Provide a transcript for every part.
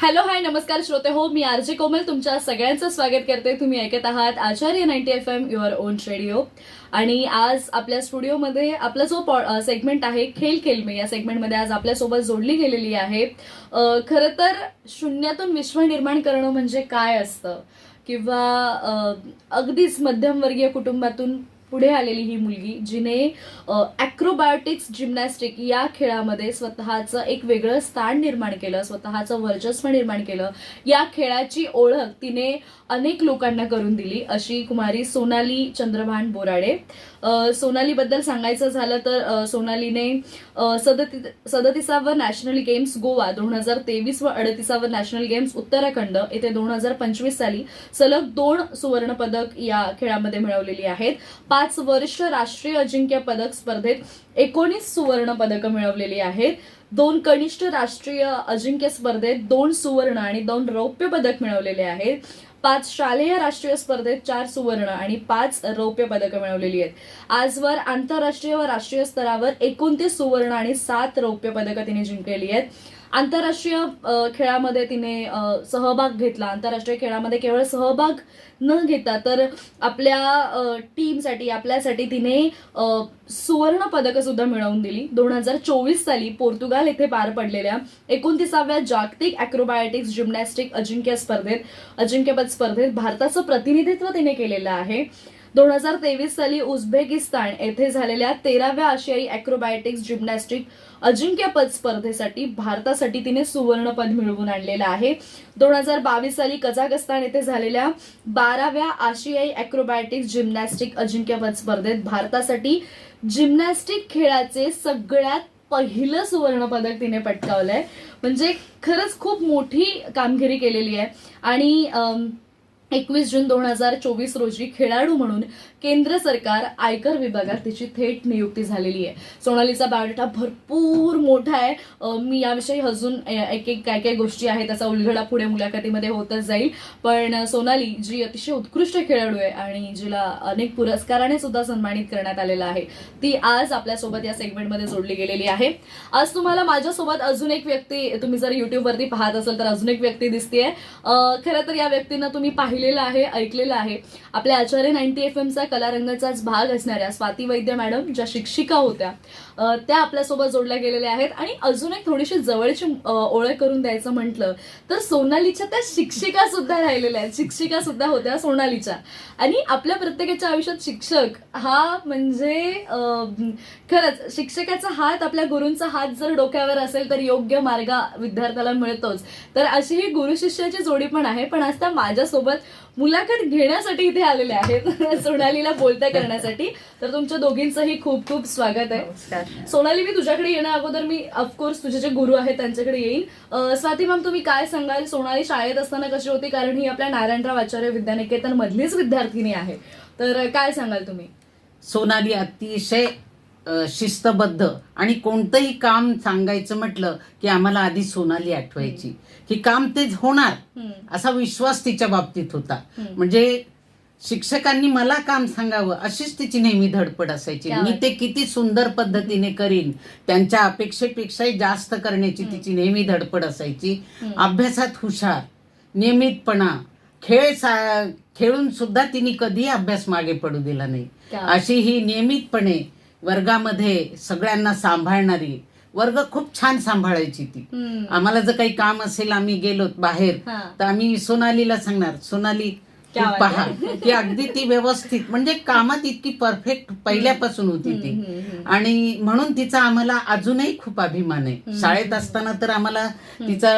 Hello hi नमस्कार श्रोते हो, मी आरजे कोमल तुमच्या सगळ्यांचं स्वागत करते. तुम्ही ऐकत आहात आचार्य 90 FM युअर ओन रेडिओ. आणि आज आपल्या स्टुडिओमध्ये आपला जो सेगमेंट आहे खेळ खेळ में, या सेगमेंटमध्ये आज आपल्यासोबत जोडली गेलेली आहे. खरं तर शून्यातून विश्व निर्माण करणं म्हणजे काय असतं, किंवा अगदीच मध्यमवर्गीय कुटुंबातून पुढे आलेली ही मुलगी जिने ॲक्रोबॅटिक्स जिम्नॅस्टिक या खेळामध्ये स्वतःचं एक वेगळं स्थान निर्माण केलं, स्वतःचं वर्चस्व निर्माण केलं. या खेळाची ओळख तिने अनेक लोकांना करून दिली, अशी कुमारी सोनाली चंद्रभान बोराडे. सोनालीबद्दल सांगायचं झालं तर सोनालीने 37वा नॅशनल गेम्स गोवा 2023 व 38वा नॅशनल गेम्स उत्तराखंड येथे 2025 साली सलग 2 सुवर्ण पदक या खेळामध्ये मिळवलेली आहेत. 5 वर्ष राष्ट्रीय अजिंक्य पदक स्पर्धेत 19 सुवर्ण पदकं मिळवलेली आहेत. 2 कनिष्ठ राष्ट्रीय अजिंक्य स्पर्धेत 2 सुवर्ण आणि 2 रौप्य पदक मिळवलेले आहेत. 5 शालेय राष्ट्रीय स्पर्धेत 4 सुवर्ण आणि 5 रौप्य पदकं मिळवलेली आहेत. आजवर आंतरराष्ट्रीय व राष्ट्रीय स्तरावर 29 सुवर्ण आणि 7 रौप्य पदकं तिने जिंकलेली आहेत. आंतरराष्ट्रीय खेळामध्ये तिने सहभाग घेतला. आंतरराष्ट्रीय खेळामध्ये केवळ सहभाग न घेता तर आपल्या टीमसाठी, आपल्यासाठी तिने सुवर्ण पदकं सुद्धा मिळवून दिली. 2024 साली पोर्तुगाल येथे पार पडलेल्या 29व्या जागतिक ॲक्रोबॅटिक्स जिम्नॅस्टिक अजिंक्यपद स्पर्धेत भारताचं प्रतिनिधित्व तिने केलेलं आहे. 2023 साली उझबेकिस्तान येथे झालेल्या 13व्या आशियाई ॲक्रोबॅटिक्स जिम्नॅस्टिक अजिंक्यपद स्पर्धेसाठी भारतासाठी तिने सुवर्णपद मिळवून आणलेलं आहे. 2022 साली कझाकस्तान येथे झालेल्या 12व्या आशियाई ॲक्रोबॅटिक्स जिम्नॅस्टिक अजिंक्यपद स्पर्धेत भारतासाठी जिम्नॅस्टिक खेळाचे सगळ्यात पहिलं सुवर्ण पदक तिने पटकावलंय. म्हणजे खरंच खूप मोठी कामगिरी केलेली आहे. आणि 21 जून 2024 रोजी खेळाडू म्हणून केंद्र सरकार आयकर विभागात तिची थेट नियुक्ती झालेली आहे. सोनालीचा बायोडेटा भरपूर मोठा आहे. मी याविषयी अजून एक काय गोष्टी आहेत त्याचा उलगडा पुढे मुलाखतीमध्ये होतच जाईल. पण सोनाली जी अतिशय उत्कृष्ट खेळाडू आहे आणि जिला अनेक पुरस्काराने सुद्धा सन्मानित करण्यात आलेलं आहे, ती आज आपल्यासोबत या सेगमेंटमध्ये जोडली गेलेली आहे. आज तुम्हाला माझ्यासोबत अजून एक व्यक्ती, तुम्ही जर युट्यूबवरती पाहत असाल तर अजून एक व्यक्ती दिसतेय. खरं तर या व्यक्तींना तुम्ही पाहिलेलं आहे, ऐकलेलं आहे. आपल्या आचार्य 90 FMचा कलारंगाचाच भाग असणाऱ्या स्वाती वैद्य मॅडम ज्या शिक्षिका होत्या, त्या आपल्यासोबत जोडल्या गेलेल्या आहेत. आणि अजून एक थोडीशी जवळची ओळख करून द्यायचं म्हटलं तर सोनालीच्या त्या शिक्षिका सुद्धा राहिलेल्या आहेत, शिक्षिका सुद्धा होत्या सोनालीच्या. आणि आपल्या प्रत्येकाच्या आयुष्यात शिक्षक हा म्हणजे खरंच शिक्षकाचा हात, आपल्या गुरूंचा हात जर डोक्यावर असेल तर योग्य मार्ग विद्यार्थ्याला मिळतोच. तर अशी ही गुरु शिष्याची जोडी पण आहे. पण आज त्या माझ्यासोबत मुलाखत घेण्यासाठी इथे आलेले आहेत, सोनालीला बोलत्या करण्यासाठी. तर तुमच्या दोघींचंही खूप खूप स्वागत आहे. सोनाली, मी तुझ्याकडे येण्या अगोदर मी ऑफकोर्स तुझे जे गुरु आहेत त्यांच्याकडे येईल. स्वाती मॅम, तुम्ही काय सांगाल, सोनाली शाळेत असताना कशी होती? कारण ही आपल्या नारायणराव आचार्य विद्यानिकेतन मधलीच विद्यार्थिनी आहे. तर काय सांगाल तुम्ही? सोनाली अतिशय शिस्तबद्ध, आणि कोणतंही काम सांगायचं म्हटलं की आम्हाला आधी सोनाली आठवायची, की काम तेच होणार असा विश्वास तिच्या बाबतीत होता. म्हणजे शिक्षकांनी मला काम सांगावं अशीच तिची नेहमी धडपड असायची. मी ते किती सुंदर पद्धतीने करीन, त्यांच्या अपेक्षेपेक्षाही जास्त करण्याची तिची नेहमी धडपड असायची. अभ्यासात हुशार, नियमितपणा, खेळून सुद्धा तिने कधी अभ्यास मागे पडू दिला नाही. अशी ही नियमितपणे वर्गामध्ये सगळ्यांना सांभाळणारी, वर्ग खूप छान सांभाळायची ती. आम्हाला जर काही काम असेल, आम्ही गेलो बाहेर, तर आम्ही सोनालीला सांगणार, सोनाली पहा, की अगदी ती व्यवस्थित, म्हणजे कामात इतकी परफेक्ट पहिल्यापासून होती ती. आणि म्हणून तिचा आम्हाला अजूनही खूप अभिमान आहे. शाळेत असताना तर आम्हाला तिचा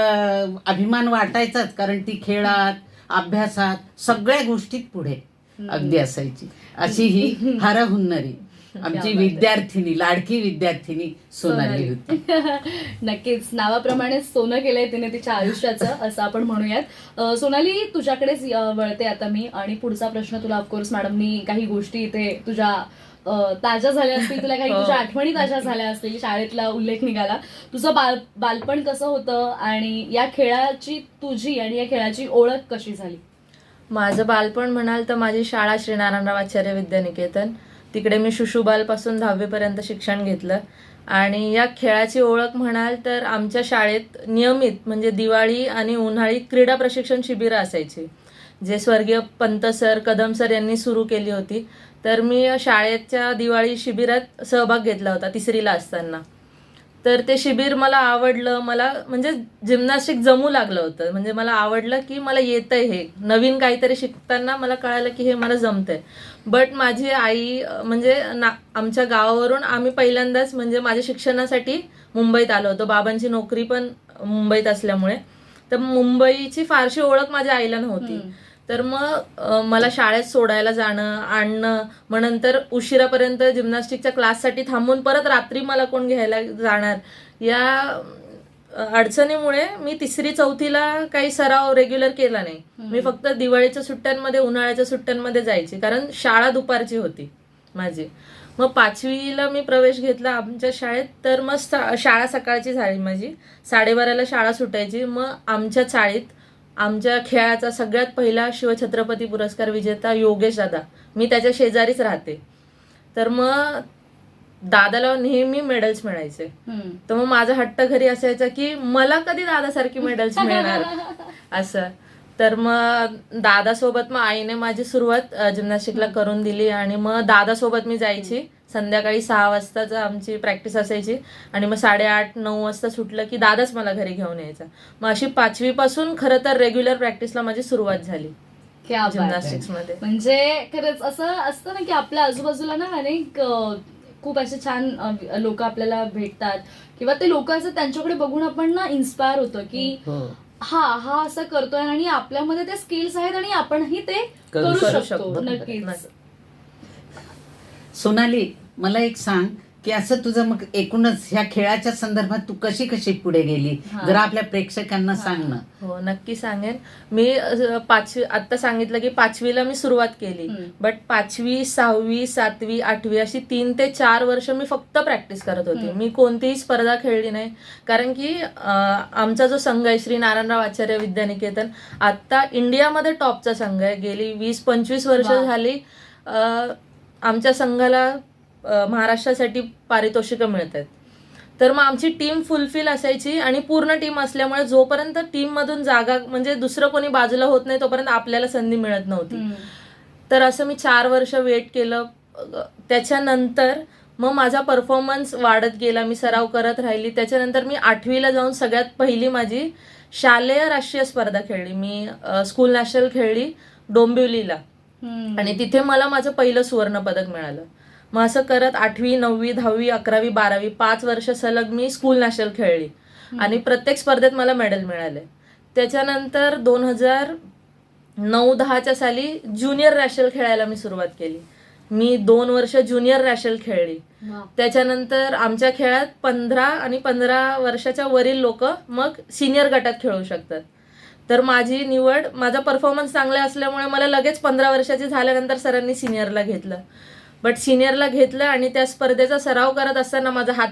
अभिमान वाटायचाच, कारण ती खेळात, अभ्यासात, सगळ्या गोष्टीत पुढे अगदी असायची. अशी ही हरहुन्नरी आमची विद्यार्थिनी, लाडकी विद्यार्थिनी सोनाली होती. नक्कीच, नावाप्रमाणे सोनं केलंय तिने तिच्या आयुष्याचं, असं आपण म्हणूयात. सोनाली, तुझ्याकडेच वळते आता मी. आणि पुढचा प्रश्न तुला ऑफकोर्स मॅडमनी काही गोष्टी इथे तुझ्या ताज्या झाल्या असतील, तुला काही तुझ्या आठवणी ताज्या झाल्या असतील, शाळेतला उल्लेख निघाला. तुझं बालपण कसं होतं आणि या खेळाची तुझी आणि या खेळाची ओळख कशी झाली? माझं बालपण म्हणाल तर माझी शाळा श्री नारायणराव आचार्य विद्यानिकेतन, तिकडे मी शिशुबालपासून 10वी पर्यंत शिक्षण घेतलं. आणि या खेळाची ओळख म्हणाल तर आमच्या शाळेत नियमित म्हणजे दिवाळी आणि उन्हाळी क्रीडा प्रशिक्षण शिबिरं असायची, जे स्वर्गीय पंत सर, कदम सर यांनी सुरू केली होती. तर मी शाळेच्या दिवाळी शिबिरात सहभाग घेतला होता 3रीला असताना. तर ते शिबिर मला आवडलं. मला म्हणजे जिम्नॅस्टिक जमू लागलं होतं. म्हणजे मला आवडलं की मला येतंय हे. नवीन काहीतरी शिकताना मला कळालं की हे मला जमतंय. बट माझी आई म्हणजे आमच्या गावावरून आम्ही पहिल्यांदाच म्हणजे माझ्या शिक्षणासाठी मुंबईत आलो होतो. बाबांची नोकरी पण मुंबईत असल्यामुळे. तर मुंबईची फारशी ओळख माझ्या आईला नव्हती. तर मग मला शाळेत सोडायला जाणं, आणणं, मग नंतर उशिरापर्यंत जिम्नॅस्टिकच्या क्लाससाठी थांबून परत रात्री मला कोण घ्यायला जाणार, या अडचणीमुळे मी 3री-4थीला काही सराव रेग्युलर केला नाही. मी फक्त दिवाळीच्या सुट्ट्यांमध्ये, उन्हाळ्याच्या सुट्ट्यांमध्ये जायची, कारण शाळा दुपारची होती माझी. मग 5वीला मी प्रवेश घेतला आमच्या शाळेत. तर मग शाळा सकाळची झाली माझी. 12:30ला शाळा सुटायची. मग आमच्या चाळीत आमच्या खेळाचा सगळ्यात पहिला शिवछत्रपती पुरस्कार विजेता योगेश दादा, मी त्याच्या शेजारीच राहते. तर मग दादाला नेहमी मेडल्स मिळायचे. तर मग माझा हट्ट घरी असायचा की मला कधी दादासारखी मेडल्स मिळणार असं. तर मग दादासोबत मग आईने माझी सुरुवात जिम्नॅस्टिकला करून दिली. आणि मग दादासोबत मी जायची. संध्याकाळी 6 वाजताच आमची प्रॅक्टिस असायची आणि मग 8:30-9 वाजता सुटलं की दादाच मला घरी घेऊन यायचा. मग अशी 5वीपासून खरं तर रेग्युलर प्रॅक्टिसला माझी सुरुवात झाली जिम्नॅस्टिक्स मध्ये. म्हणजे खरंच असं असतं ना की आपल्या आजूबाजूला ना अनेक खूप असे छान लोक आपल्याला भेटतात, किंवा ते लोक असं त्यांच्याकडे बघून आपण ना इन्स्पायर होतो की हा असं करतोय आणि आपल्यामध्ये ते स्किल्स आहेत आणि आपणही ते करू शकतो. नक्कीच. सोनाली, मला एक सांग की असं तुझं मग एकूणच ह्या खेळाच्या संदर्भात तू कशी पुढे गेली, जरा आपल्या प्रेक्षकांना सांग ना. हो, नक्की सांगेन. मी 5वी आता सांगितलं की 5वीला मी सुरुवात केली. बट 5वी, 6वी, 7वी, 8वी अशी 3 ते 4 वर्ष मी फक्त प्रॅक्टिस करत होते. मी कोणतीही स्पर्धा खेळली नाही, कारण की आमचा जो संघ आहे श्री नारायणराव आचार्य विद्यानिकेतन, आता इंडियामध्ये टॉपचा संघ आहे. गेली 20-25 वर्ष झाली आमच्या संघाला महाराष्ट्रासाठी पारितोषिकं मिळत आहेत. तर मग आमची टीम फुलफिल असायची आणि पूर्ण टीम असल्यामुळे जोपर्यंत टीम मधून जागा म्हणजे दुसरं कोणी बाजूला होत नाही तोपर्यंत आपल्याला संधी मिळत नव्हती. तर असं मी 4 वर्ष वेट केलं. त्याच्यानंतर मग माझा परफॉर्मन्स वाढत गेला. मी सराव करत राहिली. त्याच्यानंतर मी 8वीला जाऊन सगळ्यात पहिली माझी शालेय राष्ट्रीय स्पर्धा खेळली. मी स्कूल नॅशनल खेळली डोंबिवलीला आणि तिथे मला माझं पहिलं सुवर्ण पदक मिळालं. मग असं करत 8वी, 9वी, 10वी, 11वी, 12वी 5 वर्ष सलग मी स्कूल नॅशनल खेळली आणि प्रत्येक स्पर्धेत मला मेडल मिळाले. त्याच्यानंतर 2009-10च्या साली ज्युनियर नॅशनल खेळायला मी सुरुवात केली. मी 2 वर्ष ज्युनियर नॅशनल खेळली. त्याच्यानंतर आमच्या खेळात 15 आणि 15 वर्षाच्या वरील लोक मग सिनियर गटात खेळू शकतात. तर माझी निवड, माझा परफॉर्मन्स चांगला असल्यामुळे मला लगेच 15 वर्षाची झाल्यानंतर सरांनी सिनियरला घेतलं. बट सिनियरला घेतलं आणि त्या स्पर्धेचा सराव करत असताना माझा हात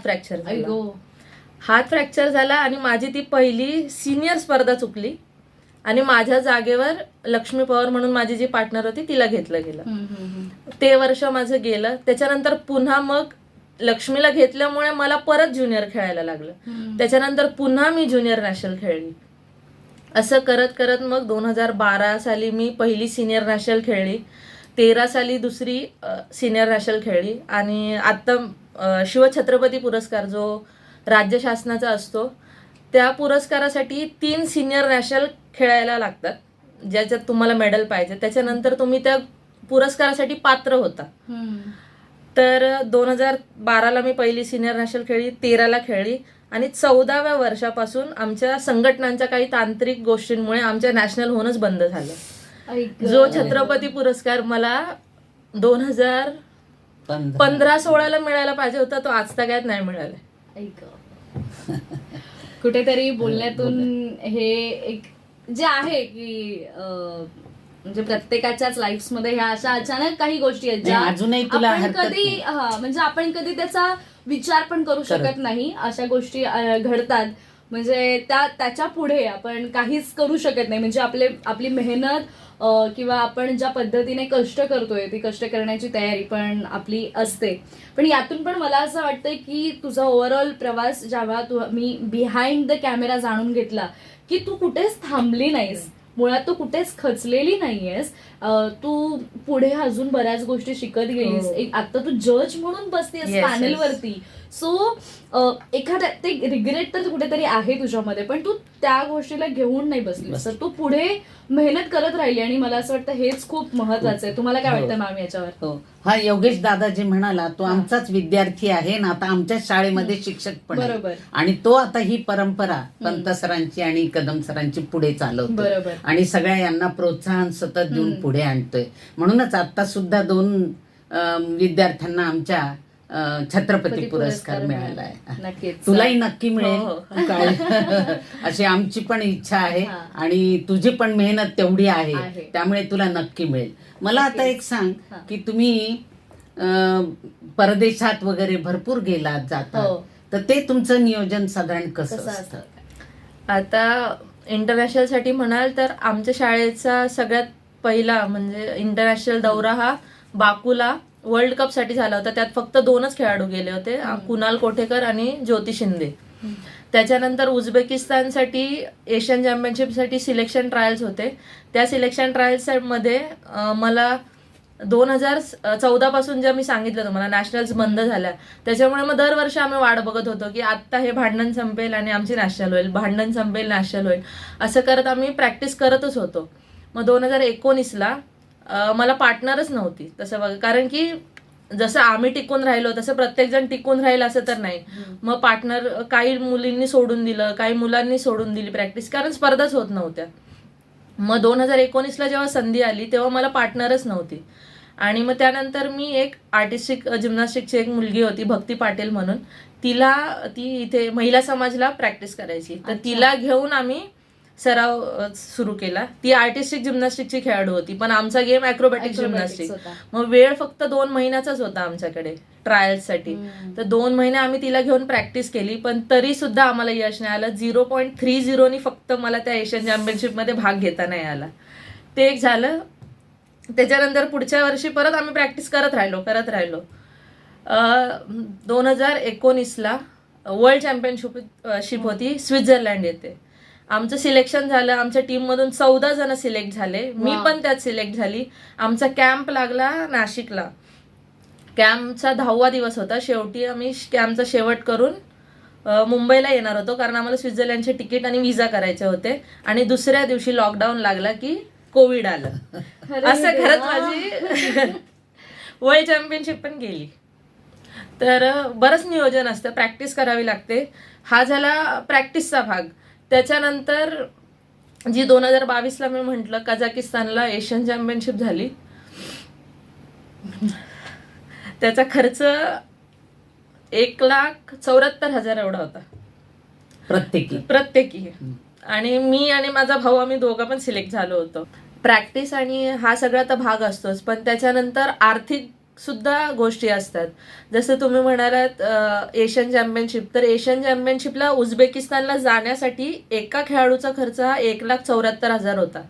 फ्रॅक्चर झाला आणि माझी ती पहिली सिनियर स्पर्धा चुकली आणि माझ्या जागेवर लक्ष्मी पवार म्हणून माझी जी पार्टनर होती तिला घेतलं गेलं. ते वर्ष माझं गेलं. त्याच्यानंतर पुन्हा मग लक्ष्मीला घेतल्यामुळे मला परत ज्युनियर खेळायला लागलं. त्याच्यानंतर पुन्हा मी ज्युनियर नॅशनल खेळली. असं करत करत मग 2012 साली मी पहिली सिनियर नॅशनल खेळली. 13 साली दुसरी सिनियर नॅशनल खेळली आणि आता शिवछत्रपती पुरस्कार जो राज्य शासनाचा असतो त्या पुरस्कारासाठी 3 सिनियर नॅशनल खेळायला लागतात, ज्याच्यात तुम्हाला मेडल पाहिजे. त्याच्यानंतर तुम्ही त्या पुरस्कारासाठी पात्र होता. तर 2012ला मी पहिली सिनियर नॅशनल खेळली, 13ला खेळली आणि 14व्या वर्षापासून आमच्या संघटनांच्या काही तांत्रिक गोष्टींमुळे आमच्या नॅशनल होणंच बंद झालं. जो छत्रपती पुरस्कार मला 2015-16ला मिळायला पाहिजे होता तो आज तक नाही मिळाला. कुठेतरी बोलण्यातून हे एक जे आहे की म्हणजे प्रत्येकाच्याच लाईफ मध्ये ह्या अशा अचानक काही गोष्टी आहेत ज्या अजूनही तुला आपण कधी म्हणजे आपण कधी त्याचा विचार पण करू शकत नाही. अशा गोष्टी घडतात. म्हणजे त्याच्या पुढे आपण काहीच करू शकत नाही. म्हणजे आपली मेहनत किंवा आपण ज्या पद्धतीने कष्ट करतोय ती कष्ट करण्याची तयारी पण आपली असते. पण यातून पण मला असं वाटतंय की तुझा ओव्हरऑल प्रवास जेव्हा मी बिहाइंड द कॅमेरा जाणून घेतला की तू कुठेच थांबली नाहीस, मुळात तू कुठेच खचलेली नाहीयेस. तू पुढे अजून बऱ्याच गोष्टी शिकत गेलीस. आता तू जज म्हणून बसतेस पॅनलवरती. सो एखाद्या ते रिग्रेट तर कुठेतरी आहे तुझ्यामध्ये, पण तू त्या गोष्टीला घेऊन नाही बसलीस, तर तू पुढे मेहनत करत राहिली. आणि मला असं वाटतं हेच खूप महत्वाचं आहे. तुम्हाला काय वाटतं मॅम याच्यावर? हो, हा योगेश दादा जे म्हणाला तो आमचाच विद्यार्थी आहे ना, आता आमच्या शाळेमध्ये शिक्षक पण आहे. बरोबर. आणि तो आता ही परंपरा पंत सरांची आणि कदम सरांची पुढे चालवतो बरोबर. आणि सगळ्या यांना प्रोत्साहन सतत देऊन पुढे आणतोय. म्हणूनच आता सुद्धा 2 विद्यार्थ्यांना आमच्या छत्रपती पुरस्कार मिळाला आहे. नक्कीच. तुलाही नक्की हो, मिळेल काय अशी आमची पण इच्छा आहे. हा. आणि तुझी पण मेहनत तेवढी आहे, आहे. त्यामुळे तुला नक्की मिळेल. मला आता नक्कीच. एक सांग हा. की तुम्ही परदेशात वगैरे भरपूर गेलात हो. जातात, तर ते तुमचं नियोजन साधारण कसं कसं असतं? आता इंटरनॅशनल साठी म्हणाल तर आमच्या शाळेचा सगळ्यात पहिला म्हणजे इंटरनॅशनल दौरा हा बाकूला वर्ल्ड कप साठी झाला होता. त्यात फक्त 2च खेळाडू गेले होते, कुणाल कोठेकर आणि ज्योती शिंदे. त्याच्यानंतर उझबेकिस्तानसाठी एशियन चॅम्पियनशिपसाठी सिलेक्शन ट्रायल्स होते. त्या सिलेक्शन ट्रायल्स मध्ये मला 2014 पासून जे मी सांगितलं तुम्हाला नॅशनल्स बंद झाल्या, त्याच्यामुळे मग दरवर्षी आम्ही वाट बघत होतो की आत्ता हे भांडण संपेल आणि आमची नॅशनल होईल, भांडण संपेल नॅशनल होईल, असं करत आम्ही प्रॅक्टिस करतच होतो. मग 2019ला मला पार्टनरच नव्हती तसं बघा, कारण की जसं आम्ही टिकून राहिलो तसं प्रत्येकजण टिकून राहील असं तर नाही. मग पार्टनर काही मुलींनी सोडून दिलं, काही मुलांनी सोडून दिली प्रॅक्टिस, कारण स्पर्धाच होत नव्हत्या. मग 2019ला जेव्हा संधी आली तेव्हा मला पार्टनरच नव्हती. आणि मग त्यानंतर मी एक आर्टिस्टिक जिम्नॅस्टिकची एक मुलगी होती भक्ती पाटील म्हणून, ती इथे महिला समाजला प्रॅक्टिस करायची, तर तिला घेऊन आम्ही सराव सुरू केला. ती आर्टिस्टिक जिम्नॅस्टिकची खेळाडू होती, पण आमचा गेम अॅक्रोबॅटिक जिम्नॅस्टिक. मग वेळ फक्त 2 महिन्याचाच होता आमच्याकडे ट्रायल्ससाठी. तर 2 महिने आम्ही तिला घेऊन प्रॅक्टिस केली, पण तरी सुद्धा आम्हाला यश नाही आलं. 0.30 फक्त मला त्या एशियन चॅम्पियनशिपमध्ये भाग घेता नाही आला. ते एक झालं. त्याच्यानंतर पुढच्या वर्षी परत आम्ही प्रॅक्टिस करत राहिलो. 2019ला वर्ल्ड चॅम्पियनशिप होती स्वित्झर्लंड येथे. आमचं सिलेक्शन झालं. आमच्या टीममधून 14 जण सिलेक्ट झाले, मी पण त्यात सिलेक्ट झाली. आमचा कॅम्प लागला नाशिकला. कॅम्पचा 10वा दिवस होता. शेवटी आम्ही कॅम्पचा शेवट करून मुंबईला येणार होतो, कारण आम्हाला स्वित्झर्लंडचे तिकीट आणि व्हिसा करायचे होते. आणि दुसऱ्या दिवशी लॉकडाऊन लागला की कोविड आलं. असं करत माझी वर्ल्ड चॅम्पियनशिप पण गेली. तर बरंच नियोजन असतं, प्रॅक्टिस करावी लागते. हा झाला प्रॅक्टिसचा भाग. त्याच्यानंतर जी 2022ला मी म्हटलं कझाकिस्तानला एशियन चॅम्पियनशिप झाली, त्याचा खर्च 1,74,000 एवढा होता प्रत्येकी. आणि मी आणि माझा भाऊ आम्ही दोघं पण सिलेक्ट झालो होतो. प्रॅक्टिस आणि हा सगळा तर भाग असतोच, पण त्याच्यानंतर आर्थिक सुद्धा गोष्टी असतात. जसं तुम्ही म्हणालात एशियन चॅम्पियनशिप, तर एशियन चॅम्पियनशिपला उझबेकिस्तानला जाण्यासाठी एका खेळाडूचा खर्च हा 1,74,000 होता.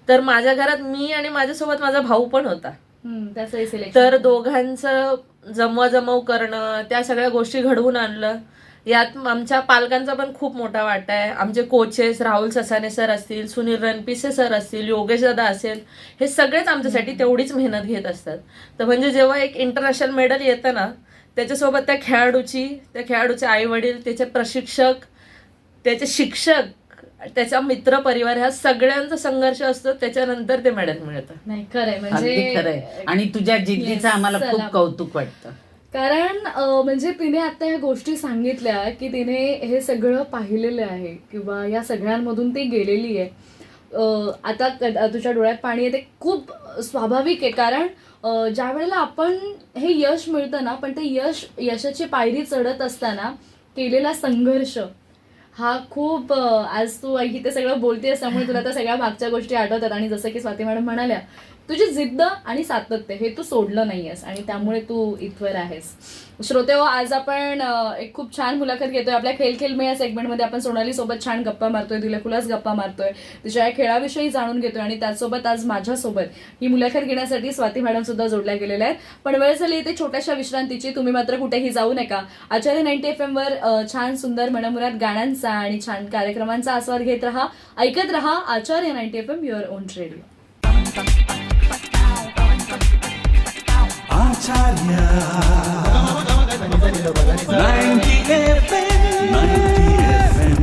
तर माझ्या घरात मी आणि माझ्यासोबत माझा भाऊ पण होता. तर दोघांचं जमवाजमव करणं, त्या सगळ्या गोष्टी घडवून आणलं. यात आमच्या पालकांचा पण खूप मोठा वाटा आहे. आमचे कोचेस राहुल ससाने सर असतील, सुनील रणपिसे सर असतील, योगेश दादा असेल, हे सगळेच आमच्यासाठी तेवढीच मेहनत घेत असतात. तर म्हणजे जेव्हा एक इंटरनॅशनल मेडल येतं ना, त्याच्यासोबत त्या खेळाडूचे आई वडील, त्याचे प्रशिक्षक, त्याचे शिक्षक, त्याचा मित्र परिवार, ह्या सगळ्यांचा संघर्ष असतो. त्याच्यानंतर ते मेडल मिळतं. नाही खरंय, अगदी म्हणजे खरंय. आणि तुझ्या जिद्दीचं आम्हाला खूप कौतुक वाटतं. कारण म्हणजे तिने आता ह्या गोष्टी सांगितल्या की तिने हे सगळं पाहिलेलं आहे किंवा या सगळ्यांमधून ती गेलेली आहे. आता तुझ्या डोळ्यात पाणी येते, खूप स्वाभाविक आहे. कारण ज्या वेळेला आपण हे यश मिळतं ना, पण ते यशाची पायरी चढत असताना केलेला संघर्ष हा खूप आज तू इथे सगळं बोलतेस त्यामुळे तुला त्या सगळ्या मागच्या गोष्टी आठवतात आणि जसं की स्वाती मॅडम म्हणाल्या तुझी जिद्द आणि सातत्य हे तू सोडलं नाहीयेस आणि त्यामुळे तू इथवर आहेस. श्रोते हो, आज आपण एक खूप छान मुलाखत घेतोय. आपल्या खेळ खेळमे या सेगमेंटमध्ये आपण सोनाली सोबत छान गप्पा मारतोय, दिलखुलास गप्पा मारतोय, तिच्या या खेळाविषयी जाणून घेतोय आणि त्याचसोबत आज माझ्यासोबत ही मुलाखत घेण्यासाठी स्वाती मॅडम सुद्धा जोडल्या गेलेल्या आहेत. पण वेळ झाली इथे छोट्याशा विश्रांतीची. तुम्ही मात्र कुठेही जाऊ नका. आचार्य 90 FM वर छान सुंदर मनमुराद गाण्यांचा आणि छान कार्यक्रमांचा आस्वाद घेत राहा, ऐकत राहा आचार्य 90 FM your own radio. Acharya 90 FM 90 FM.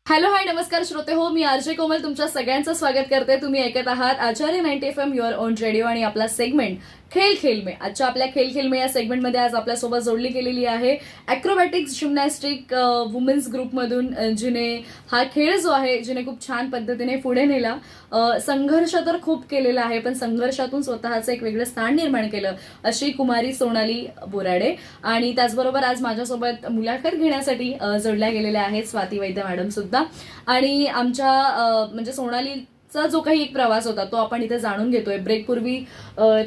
Hello hi नमस्कार श्रोते हो, मी आरजे कोमल तुमच्या सगळ्यांचं स्वागत करते. तुम्ही ऐकत आहात आचार्य 90 FM युअर ओन रेडिओ आणि आपला सेगमेंट खेळ खेळमे. आजच्या आपल्या खेळ खेळमे या सेगमेंटमध्ये आज आपल्यासोबत जोडली गेलेली आहे ॲक्रोबॅटिक्स जिम्नॅस्टिक वुमेन्स ग्रुपमधून जिने हा खेळ जो आहे जिने खूप छान पद्धतीने पुढे नेला. संघर्ष तर खूप केलेला आहे पण संघर्षातून स्वतःचं एक वेगळं स्थान निर्माण केलं अशी कुमारी सोनाली बोराडे. आणि त्याचबरोबर आज माझ्यासोबत मुलाखत घेण्यासाठी जोडल्या गेलेल्या आहेत स्वाती वैद्य मॅडम सुद्धा. आणि आमच्या म्हणजे सोनालीचा जो काही एक प्रवास होता तो आपण इथे जाणून घेतोय. ब्रेकपूर्वी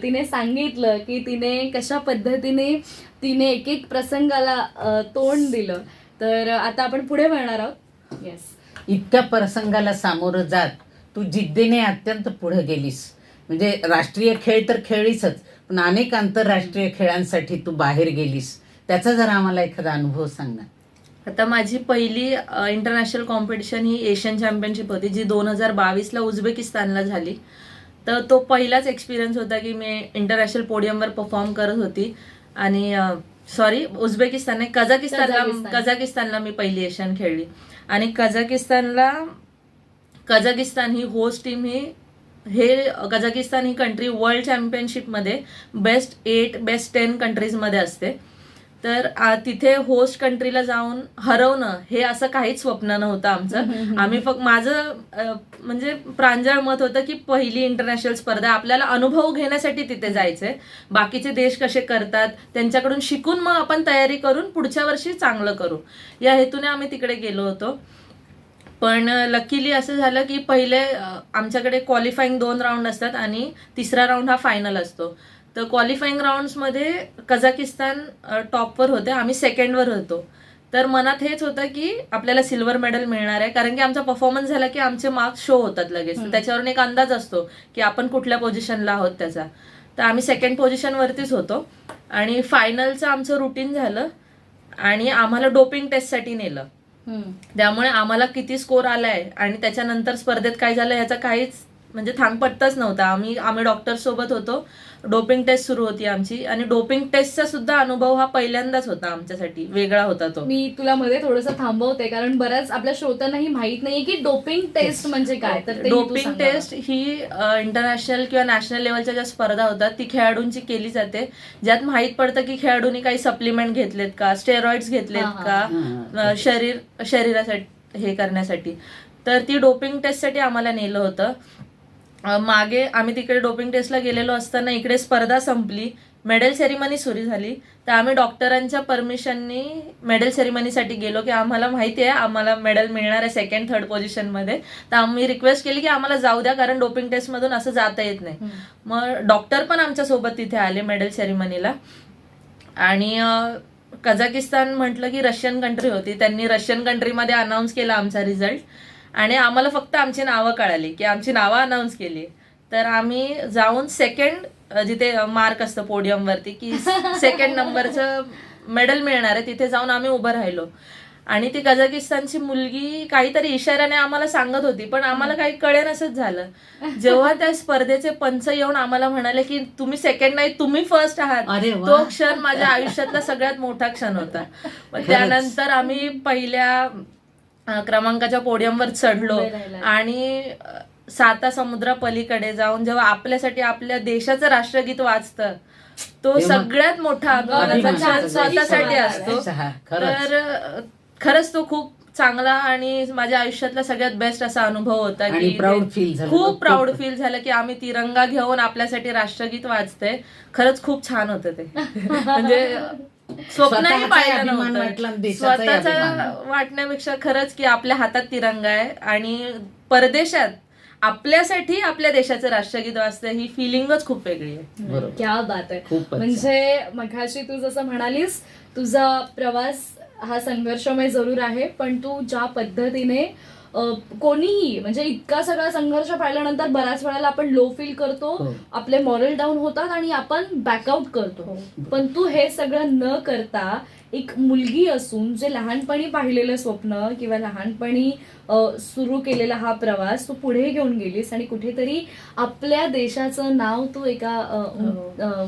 तिने सांगितलं की तिने कशा पद्धतीने तिने एक एक प्रसंगाला तोंड दिलं. तर आता आपण पुढे वळणार आहोत. येस, इतक्या प्रसंगाला सामोरं जात तू जिद्दीने अत्यंत पुढे गेलीस. म्हणजे राष्ट्रीय खेळ तर खेळलीसच पण अनेक आंतरराष्ट्रीय खेळांसाठी तू बाहेर गेलीस. त्याचा जरा आम्हाला एखादा अनुभव सांग ना. आता माझी पहिली इंटरनॅशनल कॉम्पिटिशन ही एशियन चॅम्पियनशिप होती जी 2022ला उझबेकिस्तानला झाली. तर तो पहिलाच एक्सपिरियन्स होता की मी इंटरनॅशनल पोडियमवर परफॉर्म करत होती. आणि उझबेकिस्तान नाही, कझाकिस्तानला मी पहिली एशियन खेळली. आणि कझाकिस्तान ही होस्ट टीम कझाकिस्तान ही कंट्री वर्ल्ड चॅम्पियनशिपमध्ये बेस्ट 8 बेस्ट 10 कंट्रीजमध्ये असते. तर तिथे होस्ट कंट्रीला जाऊन हरवणं हे असं काहीच स्वप्न नव्हतं आमचं. आम्ही फक्त माझं म्हणजे प्रांजळ मत होतं की पहिली इंटरनॅशनल स्पर्धा, आपल्याला अनुभव घेण्यासाठी तिथे जायचंय. बाकीचे देश कसे करतात त्यांच्याकडून शिकून मग आपण तयारी करून पुढच्या वर्षी चांगलं करू या हेतूने आम्ही तिकडे गेलो होतो. पण लकीली असं झालं की पहिले आमच्याकडे क्वालिफाईंग 2 राऊंड असतात आणि तिसरा राऊंड हा फायनल असतो. तर क्वालिफाईंग राऊंड्समध्ये कझाकिस्तान टॉपवर होते, आम्ही सेकंडवर होतो. तर मनात हेच होतं की आपल्याला सिल्वर मेडल मिळणार आहे कारण की आमचा परफॉर्मन्स झाला की आमचे मार्क्स शो होतात लगेच. त्याच्यावरून एक अंदाज असतो की आपण कुठल्या पोझिशनला आहोत त्याचा. तर आम्ही सेकंड पोझिशनवरतीच होतो. आणि फायनलचं आमचं रुटीन झालं आणि आम्हाला डोपिंग टेस्टसाठी नेलं. त्यामुळे आम्हाला किती स्कोर आलाय आणि त्याच्यानंतर स्पर्धेत काय झालं याचा काहीच म्हणजे थांगपत्ताच नव्हता. आम्ही डॉक्टर सोबत होतो. डोपिंग टेस्ट सुरू होती आमची आणि डोपिंग टेस्टचा सुद्धा अनुभव हा पहिल्यांदाच होता आमच्यासाठी, वेगळा होता तो. मी तुला मध्ये थोडंसं थांबवते कारण बऱ्याच आपल्या श्रोत्यांनाही माहित नाहीये की डोपिंग टेस्ट म्हणजे काय. तर डोपिंग टेस्ट ही इंटरनॅशनल किंवा नॅशनल लेवलच्या ज्या स्पर्धा होतात ती खेळाडूंची केली जाते, ज्यात माहित पडतं की खेळाडूंनी काही सप्लिमेंट घेतलेत का, स्टेरॉइड्स घेतलेत का शरीरासाठी हे करण्यासाठी. तर ती डोपिंग टेस्टसाठी आम्हाला नेलं होतं. मागे आम्ही तिकडे डोपिंग टेस्टला गेलेलो असताना इकडे स्पर्धा संपली, मेडल सेरेमनी सुरू झाली. तर आम्ही डॉक्टरांच्या परमिशननी मेडल सेरेमनीसाठी गेलो की आम्हाला माहिती आहे आम्हाला मेडल मिळणार आहे 2nd 3rd पोझिशनमध्ये. तर आम्ही रिक्वेस्ट केली की आम्हाला जाऊ द्या कारण डोपिंग टेस्टमधून असं जाता येत नाही. मग डॉक्टर पण आमच्यासोबत तिथे आले मेडल सेरेमनीला. आणि कझाकिस्तान म्हटलं की रशियन कंट्री होती, त्यांनी रशियन कंट्रीमध्ये अनाऊन्स केला आमचा रिझल्ट आणि आम्हाला फक्त आमची नावं कळाली की आमची नावं अनाऊन्स केली. तर आम्ही जाऊन सेकंड जिथे मार्क असतं पोडियमवरती की 2nd नंबरचं मेडल मिळणार आहे तिथे जाऊन आम्ही उभं राहिलो. आणि ती कझाकिस्तानची मुलगी काहीतरी इशाऱ्याने आम्हाला सांगत होती पण आम्हाला काही कळेनसंच झालं. जेव्हा त्या स्पर्धेचे पंच येऊन आम्हाला म्हणाले की तुम्ही सेकंड नाही तुम्ही फर्स्ट आहात, तो क्षण माझ्या आयुष्यातला सगळ्यात मोठा क्षण होता. त्यानंतर आम्ही पहिल्या क्रमांकाच्या पोडियमवर चढलो आणि 7 समुद्रा पलीकडे जाऊन जेव्हा आपल्यासाठी आपल्या देशाचं राष्ट्रगीत वाजतं तो सगळ्यात मोठा क्षण स्वतःसाठी असतो. तर खरंच तो खूप चांगला आणि माझ्या आयुष्यातला सगळ्यात बेस्ट असा अनुभव होता की खूप प्राऊड फील झालं की आम्ही तिरंगा घेऊन आपल्यासाठी राष्ट्रगीत वाजतंय. खरंच खूप छान होतं ते. म्हणजे स्वप्नही स्वतःचाही पाहिलं अभिमान वाटला नव्हतं. आणि देशाचाही अभिमान स्वतःचा वाटला. वाटण्यापेक्षा खरंच की आपल्या हातात तिरंगा आहे आणि परदेशात आपल्यासाठी आपल्या देशाचं राष्ट्रगीत वाजतंय, ही फिलिंगच खूप वेगळी आहे. बरोबर. क्या बात आहे. खूपच. म्हणजे मघाशी तू जसं म्हणालीस, तुझा प्रवास हा संघर्षमय जरूर आहे, पण तू ज्या पद्धतीने कोणीही म्हणजे इतका सगळा संघर्ष पाहिल्यानंतर बऱ्याच वेळेला आपण लो फील करतो, हो. आपले मॉरल डाऊन होतात आणि आपण बॅकआउट करतो. पण तू हे सगळं न करता एक मुलगी असून जे लहानपणी पाहिलेलं स्वप्न किंवा लहानपणी सुरू केलेला हा प्रवास तू पुढे घेऊन गेलीस आणि कुठेतरी आपल्या देशाचं नाव तू एका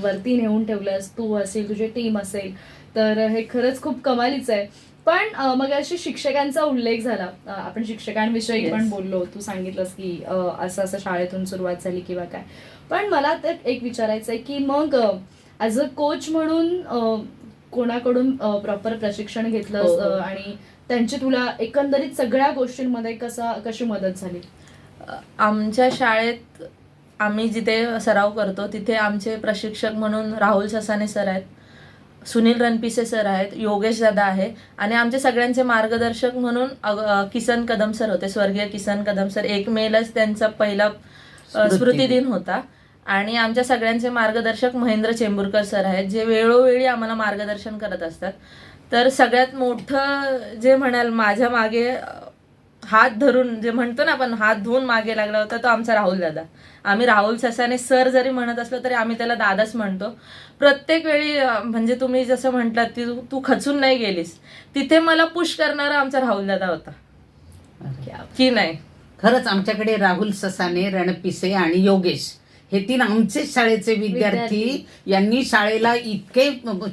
वरती नेऊन ठेवलंस. तू असेल, तुझी टीम असेल, तर हे खरंच खूप कमालीच आहे. पण मग अशी शिक्षकांचा उल्लेख झाला, आपण शिक्षकांविषयी Yes. पण बोललो, तू सांगितलंस की असं असं शाळेतून सुरुवात झाली किंवा काय. पण मला तर एक विचारायचं आहे की मग ॲज अ कोच म्हणून कोणाकडून प्रॉपर प्रशिक्षण घेतलंस हो. आणि त्यांची तुला एकंदरीत सगळ्या गोष्टींमध्ये कशी मदत झाली? आमच्या शाळेत आम्ही जिथे सराव करतो तिथे आमचे प्रशिक्षक म्हणून राहुल ससाने सर आहेत, सुनील रणपिसे सर आहेत, योगेश दादा आहे आणि आमचे सगळ्यांचे मार्गदर्शक म्हणून किसन कदम सर होते, स्वर्गीय किसन कदम सर. 1 मेलाच त्यांचा पहिला स्मृती दिन होता. आणि आमच्या सगळ्यांचे मार्गदर्शक महेंद्र चेंबूरकर सर आहेत, जे वेळोवेळी आम्हाला मार्गदर्शन करत असतात. तर सगळ्यात मोठं जे म्हणाल माझ्या मागे हात धरून, जे म्हणतो ना आपण हात धुवून मागे लागला होता, तो आमचा राहुल दादा. आम्ही राहुल ससाने सर जरी म्हणत असलो तरी आम्ही त्याला दादाच म्हणतो. प्रत्येक वेळी म्हणजे तुम्ही जसं म्हटलात तू खचून नाही गेलीस, तिथे मला पुश करणारा आमचा राहुल दादा होता की नाही. खरंच आमच्याकडे राहुल ससाने, रणपिसे आणि योगेश हे 3 आमचे शाळेचे विद्यार्थी यांनी शाळेला इतके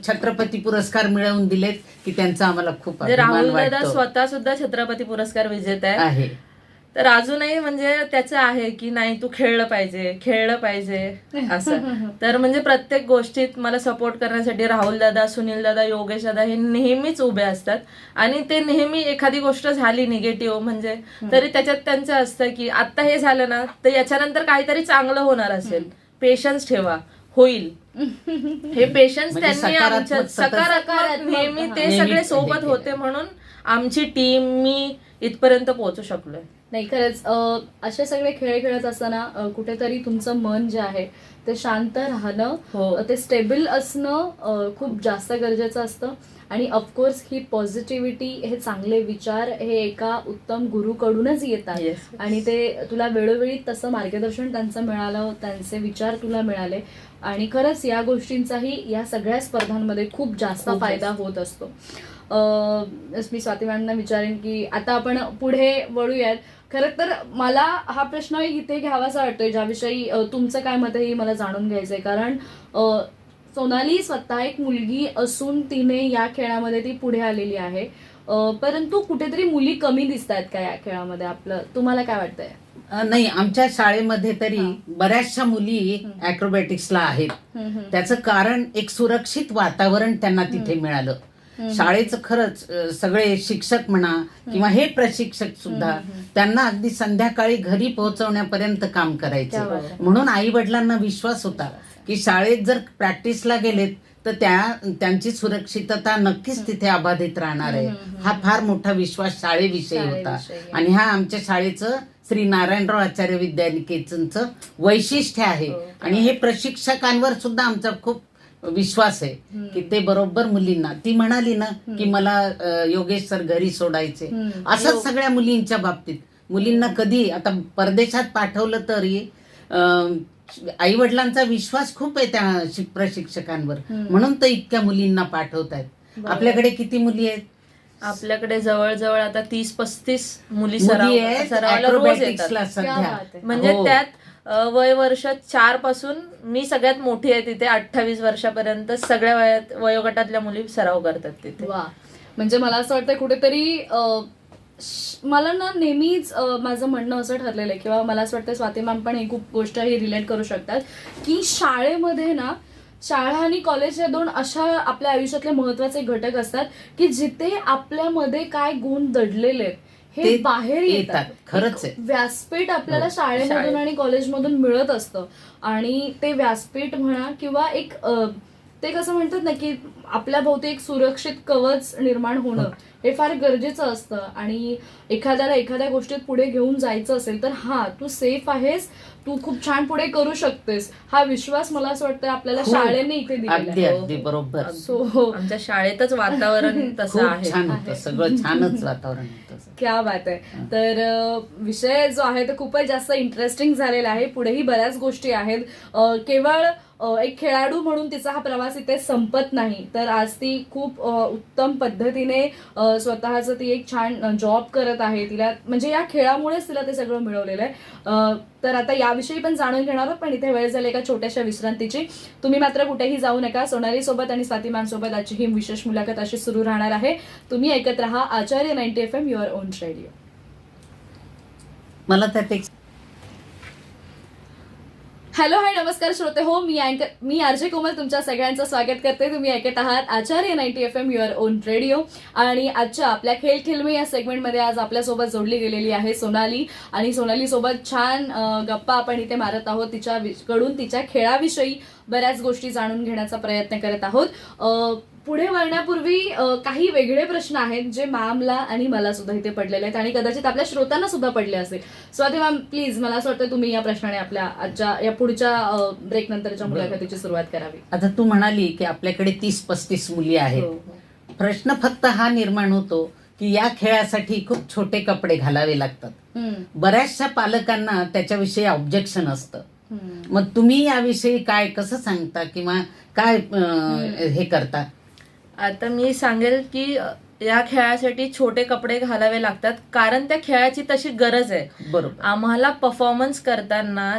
छत्रपती पुरस्कार मिळवून दिलेत की त्यांचा आम्हाला खूप म्हणजे अभिमान राहुल दादा वाटतो. स्वतः सुद्धा छत्रपती पुरस्कार विजेता आहे. तर अजूनही म्हणजे त्याचं आहे की नाही तू खेळलं पाहिजे असं. तर म्हणजे प्रत्येक गोष्टीत मला सपोर्ट करण्यासाठी राहुल दादा, सुनील दादा, योगेश दादा हे नेहमीच उभे असतात. आणि ते नेहमी एखादी गोष्ट झाली निगेटिव्ह म्हणजे तरी त्याच्यात त्यांचं असतं की आता हे झालं ना तर याच्यानंतर काहीतरी चांगलं होणार असेल, पेशन्स ठेवा, होईल. हे पेशन्स म्हणजे त्यांनी आमच्या सकारात्मक सकारात्मक नेहमी ते नेहमी सगळे हे सोबत केलंय. होते म्हणून आमची टीम, मी इथपर्यंत पोहोचू शकलोय. नाही खरंच असे सगळे खेळ खेळत असताना कुठेतरी तुमचं मन जे आहे ते शांत राहणं, हो. ते स्टेबल असणं खूप जास्त गरजेचं असतं. आणि ऑफकोर्स ही पॉझिटिव्हिटी, हे चांगले विचार हे एका उत्तम गुरुकडूनच येतात. Yes. आणि ते तुला वेळोवेळी तसं मार्गदर्शन त्यांचं मिळालं, त्यांचे विचार तुला मिळाले आणि खरंच या गोष्टींचाही या सगळ्या स्पर्धांमध्ये खूप जास्त फायदा होत असतो. मी स्वाती मॅमना विचारेन की आता आपण पुढे वळूयात. खरं तर मला हा प्रश्न इथे घ्यावासा वाटतोय ज्याविषयी तुमचं काय मत आहे हे मला जाणून घ्यायचंय. कारण सोनाली स्वतः एक मुलगी असून तिने या खेळामध्ये ती पुढे आलेली आहे, परंतु कुठेतरी मुली कमी दिसत आहेत का या खेळामध्ये? आपलं तुम्हाला काय वाटतंय? नाही, आमच्या शाळेमध्ये तरी बऱ्याचशा मुली अॅक्रोबॅटिक्सला आहेत. त्याचं कारण एक सुरक्षित वातावरण त्यांना तिथे मिळालं. शाळेचं खरंच सगळे शिक्षक म्हणा किंवा हे प्रशिक्षक सुद्धा त्यांना अगदी संध्याकाळी घरी पोहोचवण्यापर्यंत काम करायचे. म्हणून आई वडिलांना विश्वास होता की शाळेत जर प्रॅक्टिसला गेलेत तर त्यांची सुरक्षितता नक्कीच तिथे अबाधित राहणार आहे. हा फार मोठा विश्वास शाळेविषयी होता. आणि हा आमच्या शाळेचं श्री नारायणराव आचार्य विद्यानिकेतनचं वैशिष्ट्य आहे. आणि हे प्रशिक्षकांवर सुद्धा आमचा खूप विश्वास आहे की ते बरोबर मुलींना, ती म्हणाली ना की मला योगेश सर घरी सोडायचे, असंच सगळ्या मुलींच्या बाबतीत मुलींना कधी आता परदेशात पाठवलं तरी आई वडिलांचा विश्वास खूप आहे त्या प्रशिक्षकांवर, म्हणून तर इतक्या मुलींना पाठवतायत. आपल्याकडे किती मुली आहेत? आपल्याकडे जवळजवळ आता 30-35 मुली मुली आहेत सरावाला रोज येतात. acrobaticsला सध्या. म्हणजे हो. त्यात वय वर्ष 4 पासून मी सगळ्यात मोठी आहे तिथे 28 वर्षापर्यंत सगळ्या वयोगटातल्या मुली सराव करतात तिथे. वा, म्हणजे मला असं वाटतं कुठेतरी मला ना नेहमीच माझं म्हणणं असं ठरलेलं आहे किंवा मला असं वाटतं स्वाती मॅम पण ही खूप गोष्ट ही रिलेट करू शकतात की शाळेमध्ये ना, शाळा आणि कॉलेज या 2 अशा आपल्या आयुष्यातले महत्वाचे घटक असतात की जिथे आपल्यामध्ये काय गुण दडलेले आहेत हे बाहेर येतात. खरंच आहे. व्यासपीठ आपल्याला शाळेमधून आणि कॉलेजमधून मिळत असतं आणि ते व्यासपीठ म्हणा किंवा एक ते कसं म्हणतात ना की आपल्या भोवती एक सुरक्षित कवच निर्माण होणं हे फार गरजेचं असतं. आणि एखाद्याला एखाद्या गोष्टीत पुढे घेऊन जायचं असेल तर तू सेफ आहेस, तू खूप छान पुढे करू शकतेस, हा विश्वास मला असं वाटतं आपल्याला खूप. शाळेने इथे दिलेला अगदी आहे. अगदी बरोबर. सो आमच्या शाळेतच वातावरण तसं खूप आहे. छान होतं, सगळं छानच वातावरण होतं. क्या बात आहे. तर विषय जो आहे तो खूपच जास्त इंटरेस्टिंग झालेला आहे. पुढेही बऱ्याच गोष्टी आहेत. केवळ एक खेळाडू म्हणून तिचा हा प्रवास इथे संपत नाही, तर आज ती खूप उत्तम पद्धतीने स्वतःचं ती एक छान जॉब करत आहे. तिला म्हणजे या खेळामुळेच तिला ते सगळं मिळवलेलं आहे. तर आता याविषयी पण जाणून घेणार आहोत, पण इथे वेळ झाली एका छोट्याशा विश्रांतीची. तुम्ही मात्र कुठेही जाऊ नका. सोनाली सोबत आणि स्वातिमांसोबत आजची ही विशेष मुलाखत अशी सुरू राहणार आहे. तुम्ही ऐकत रहा Acharya 90 FM, your own radio. मला त्यात एक हॅलो हाय नमस्कार श्रोते हो, मी आरजे कोमल तुमच्या सगळ्यांचं स्वागत करते. तुम्ही ऐकत आहात आचार्य 90 FM, युअर ओन रेडिओ. आणि आजच्या आपल्या खेळ खिलमी या सेगमेंटमध्ये आज आपल्यासोबत जोडली गेलेली आहे सोनाली. आणि सोनाली सोबत छान गप्पा आपण इथे मारत आहोत. तिच्याकडून तिच्या खेळाविषयी बऱ्याच गोष्टी जाणून घेण्याचा प्रयत्न करत आहोत. पुढे वळण्यापूर्वी काही वेगळे प्रश्न आहेत जे मॅमला आणि मला सुद्धा इथे पडलेले आहेत आणि कदाचित आपल्या श्रोत्यांना सुद्धा पडले असेल. स्वाती मॅम प्लीज, मला असं वाटतं तुम्ही या प्रश्नाने आपल्या आजच्या या पुढच्या ब्रेक नंतरच्या मुलाखतीची सुरुवात करावी. आता तू म्हणाली की आपल्याकडे 30-35 मुली आहेत. प्रश्न फक्त हा निर्माण होतो की या खेळासाठी खूप छोटे कपडे घालावे लागतात. बऱ्याचशा पालकांना त्याच्याविषयी ऑब्जेक्शन असतं. मग तुम्ही याविषयी काय कसं सांगता किंवा काय हे करता? आता मी सांगेल की या खेळासाठी छोटे कपडे घालावे लागतात कारण त्या खेळाची तशी गरज आहे. बरोबर. आम्हाला परफॉर्मन्स करताना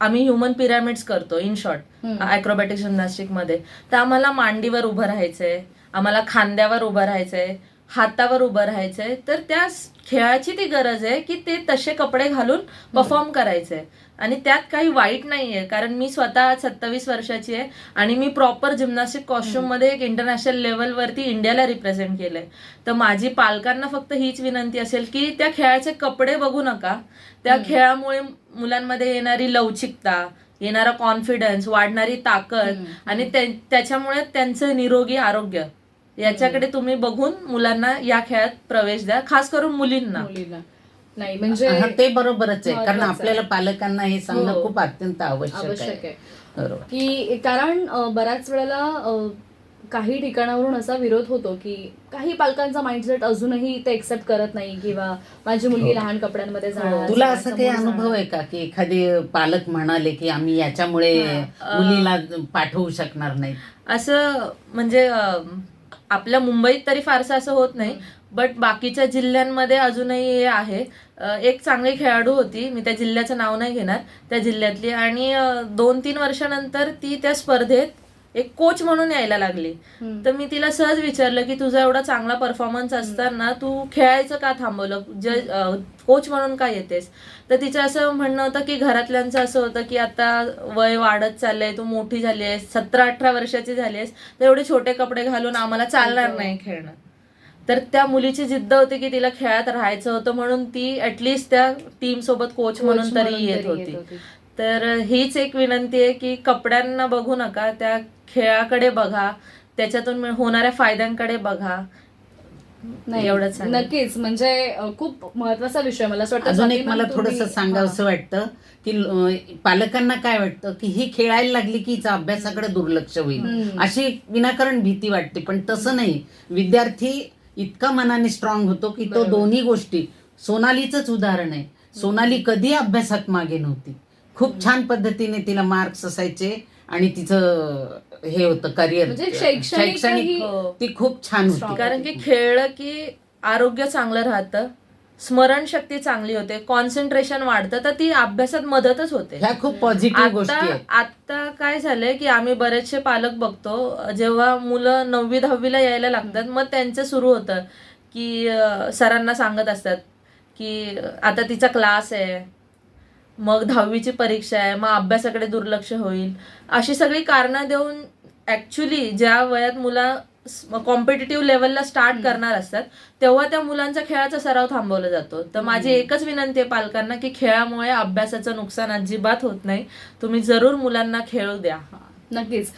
आम्ही ह्युमन पिरामिड्स करतो इन शॉर्ट अॅक्रोबॅटिक जिम्नॅस्टिक मध्ये. तर आम्हाला मांडीवर उभं राहायचंय, आम्हाला खांद्यावर उभं राहायचंय, हातावर उभं राहायचंय. तर त्या खेळाची ती गरज आहे की ते तसे कपडे घालून परफॉर्म करायचंय. आणि त्यात काही वाईट नाहीये कारण मी स्वतः 27 वर्षाची आहे आणि मी प्रॉपर जिम्नॅस्टिक कॉस्ट्युम मध्ये एक इंटरनॅशनल लेवलवरती इंडियाला रिप्रेझेंट केलंय. तर माझी पालकांना फक्त हीच विनंती असेल की त्या खेळाचे कपडे बघू नका. त्या खेळामुळे मुलांमध्ये येणारी लवचिकता, येणारा कॉन्फिडन्स, वाढणारी ताकद आणि त्याच्यामुळे त्यांचं निरोगी आरोग्य याच्याकडे तुम्ही बघून मुलांना या खेळात प्रवेश द्या, खास करून मुलींना. नाही म्हणजे ते बरोबरच आहे कारण आपल्याला पालकांना हे सांगणं हो. खूप अत्यंत आवश्यक आहे. बरोबर. की कारण बऱ्याच वेळेला काही ठिकाणावरून असा विरोध होतो की काही पालकांचा माइंडसेट अजूनही ते एक्सेप्ट करत नाही किंवा माझी मुलगी लहान कपड्यांमध्ये जाणार. तुला असं काही अनुभव आहे का की एखादे पालक म्हणाले की आम्ही याच्यामुळे मुलीला पाठवू शकणार नाही? असं म्हणजे आपल्या मुंबईत तरी फारसं असं होत नाही, बट बाकीच्या जिल्ह्यांमध्ये अजूनही हे आहे. एक चांगली खेळाडू होती, मी त्या जिल्ह्याचं नाव नाही घेणार, त्या जिल्ह्यातली, आणि 2-3 वर्षानंतर ती त्या स्पर्धेत एक कोच म्हणून यायला लागली. तर मी तिला सहज विचारलं की तुझा एवढा चांगला परफॉर्मन्स असताना तू खेळायचं का थांबवलं, कोच म्हणून का येतेस? तर तिचं असं म्हणणं होतं की घरातल्यांचं असं होतं की आता वय वाढत चाललंय, तू मोठी झाली आहेस, 17-18 वर्षाची झाली आहेस, तर एवढे छोटे कपडे घालून आम्हाला चालणार नाही खेळणं. तर त्या मुलीची जिद्द होती की तिला खेळात राहायचं होतं म्हणून ती ऍटलिस्ट त्या टीम सोबत कोच म्हणून तरी येत होती. तर हीच एक विनंती आहे की कपड्यांना बघू नका, त्या खेळाकडे बघा, त्याच्यातून होणाऱ्या फायद्यांकडे बघा. नाही एवढंच नक्कीच. म्हणजे खूप महत्वाचा विषय मला असं वाटतं. अजून एक मला थोडंसं सांगावंसं वाटतं की पालकांना काय वाटतं की ही खेळायला लागली की हिचा अभ्यासाकडे दुर्लक्ष होईल अशी विनाकारण भीती वाटते. पण तसं नाही. विद्यार्थी इतका मनाने स्ट्रॉंग होतो की तो दोन्ही गोष्टी, सोनालीचंच उदाहरण आहे. सोनाली कधी अभ्यासात मागे नव्हती, खूप छान पद्धतीने तिला मार्क्स असायचे आणि तिचं हे होतं करिअर, म्हणजे शैक्षणिक ती खूप छान होती. कारण की खेळलं की आरोग्य चांगलं राहतं, स्मरणशक्ती चांगली होते, कॉन्सन्ट्रेशन वाढतं, तर ती अभ्यासात मदतच होते. ह्या खूप पॉझिटिव्ह गोष्टी आहेत. आता काय झालंय की आम्ही बरेचसे पालक बघतो, जेव्हा मुलं 9वी-10वीला यायला लागतात मग त्यांचं सुरू होतं की सरांना सांगत असतात की आता तिचा क्लास आहे, मग 10वीची परीक्षा आहे, मग अभ्यासाकडे दुर्लक्ष होईल, अशी सगळी कारणं देऊन ऍक्च्युली ज्या वयात मुलं कॉम्पिटिटिव्ह लेवलला स्टार्ट करणार असतात तेव्हा त्या मुलांचा खेळाचा सराव थांबवला जातो. तर माझी एकच विनंती आहे पालकांना की खेळामुळे अभ्यासाचं नुकसान अजिबात होत नाही, तुम्ही जरूर मुलांना खेळू द्या. नक्कीच.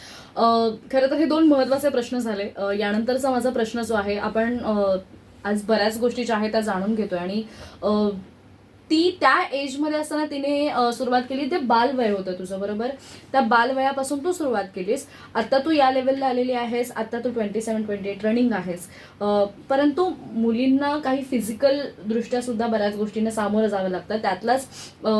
खरं तर हे दोन महत्वाचे प्रश्न झाले. यानंतरचा माझा प्रश्न जो आहे, आपण आज बऱ्याच गोष्टी ज्या आहेत त्या जाणून घेतोय आणि ती त्या एजमध्ये असताना तिने सुरुवात केली. ते बालवय होतं तुझं, बरोबर. त्या बालवयापासून तू सुरुवात केलीस. आता तू या लेवलला आलेली आहेस. आता तू 27-28 रनिंग आहेस. परंतु मुलींना काही फिजिकल दृष्ट्या सुद्धा बऱ्याच गोष्टींना सामोरं जावं लागतं. त्यातलाच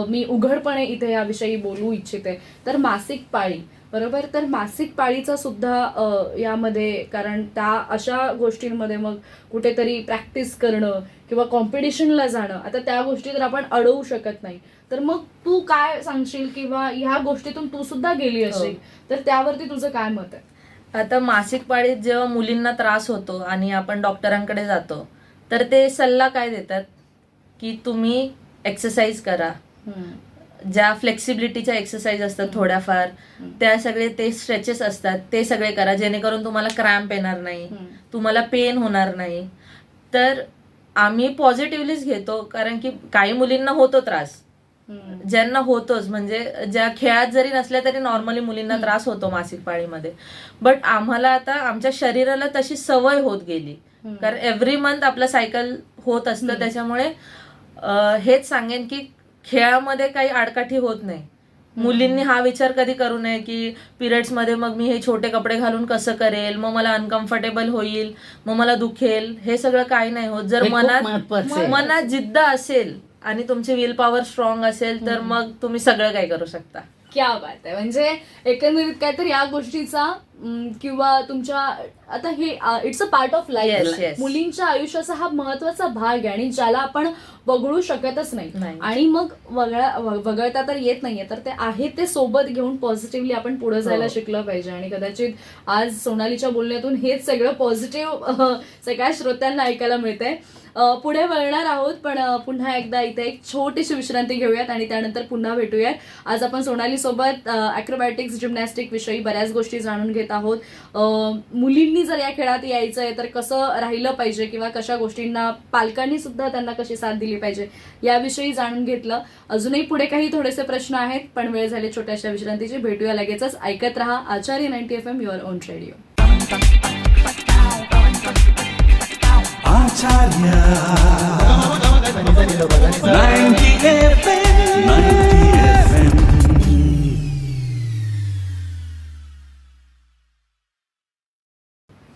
मी उघडपणे इथे याविषयी बोलू इच्छिते. तर मासिक पाळी, बरोबर. तर मासिक पाळीचा सुद्धा यामध्ये, कारण त्या अशा गोष्टींमध्ये मग कुठेतरी प्रॅक्टिस करणं किंवा कॉम्पिटिशनला जाणं, आता त्या गोष्टी तर आपण अडवू शकत नाही. तर मग तू काय सांगशील, किंवा ह्या गोष्टीतून तू सुद्धा गेली असेल, तर त्यावरती तुझं काय मत आहे? आता मासिक पाळीत जेव्हा मुलींना त्रास होतो आणि आपण डॉक्टरांकडे जातो, तर ते सल्ला काय देतात की तुम्ही एक्सरसाइज करा. ज्या फ्लेक्सिबिलिटीच्या एक्सरसाइज असतात थोड्याफार, त्या सगळे ते स्ट्रेचेस असतात ते सगळे करा, जेणेकरून तुम्हाला क्रॅम्प येणार नाही, तुम्हाला पेन होणार नाही. तर आम्ही पॉझिटिव्हलीच घेतो, कारण की काही मुलींना होतो त्रास, ज्यांना होतोच, म्हणजे ज्या खेळात जरी नसल्या तरी नॉर्मली मुलींना त्रास होतो मासिक पाळीमध्ये. बट आम्हाला आता आमच्या शरीराला तशी सवय होत गेली, कारण एव्हरी मंथ आपलं सायकल होत असतं. त्याच्यामुळे हेच सांगेन की खेळामध्ये काही आडकाठी होत नाही. मुलींनी हा विचार कधी करू नये की पिरियड्समध्ये मग मी हे छोटे कपडे घालून कसं करेल, मग मला अनकम्फर्टेबल होईल, मग मला दुखेल. हे सगळं काही नाही होत. जर हे खूप महत्त्वाचं आहे. मनात जिद्द असेल आणि तुमची विल पॉवर स्ट्रॉंग असेल, तर मग तुम्ही सगळं काही करू शकता. क्या बात आहे. म्हणजे एकंदरीत काय तर या गोष्टीचा किंवा तुमच्या, आता हे it's a part of Yes, life. yes. मुलींच्या आयुष्याचा हा महत्वाचा भाग आहे आणि ज्याला आपण वगळू शकतच नाही. नाही. आणि मग वगळता तर येत नाहीये, तर ते आहे ते सोबत घेऊन पॉझिटिव्हली आपण पुढे जायला शिकलं पाहिजे. आणि कदाचित आज सोनालीच्या बोलण्यातून हेच सगळं पॉझिटिव्ह सगळ्या श्रोत्यांना ऐकायला मिळतंय. पुढे वळणार आहोत, पण पुन्हा एकदा इथे एक छोटीशी विश्रांती घेऊयात आणि त्यानंतर पुन्हा भेटूयात. आज आपण सोनाली सोबत अॅक्रोबॅटिक्स, जिम्नॅस्टिक विषयी बऱ्याच गोष्टी जाणून घेत आहोत. मुलींनी जर या खेळात यायचं आहे तर कसं राहिलं पाहिजे, किंवा कशा गोष्टींना पालकांनी सुद्धा त्यांना कशी साथ दिली पाहिजे, याविषयी जाणून घेतलं. अजूनही पुढे काही थोडेसे प्रश्न आहेत, पण वेळ झाली छोट्याशा विश्रांतीची. भेटूया लगेचच. ऐकत रहा Acharya 90 FM, your own radio. Acharya 90 FM 90 FM.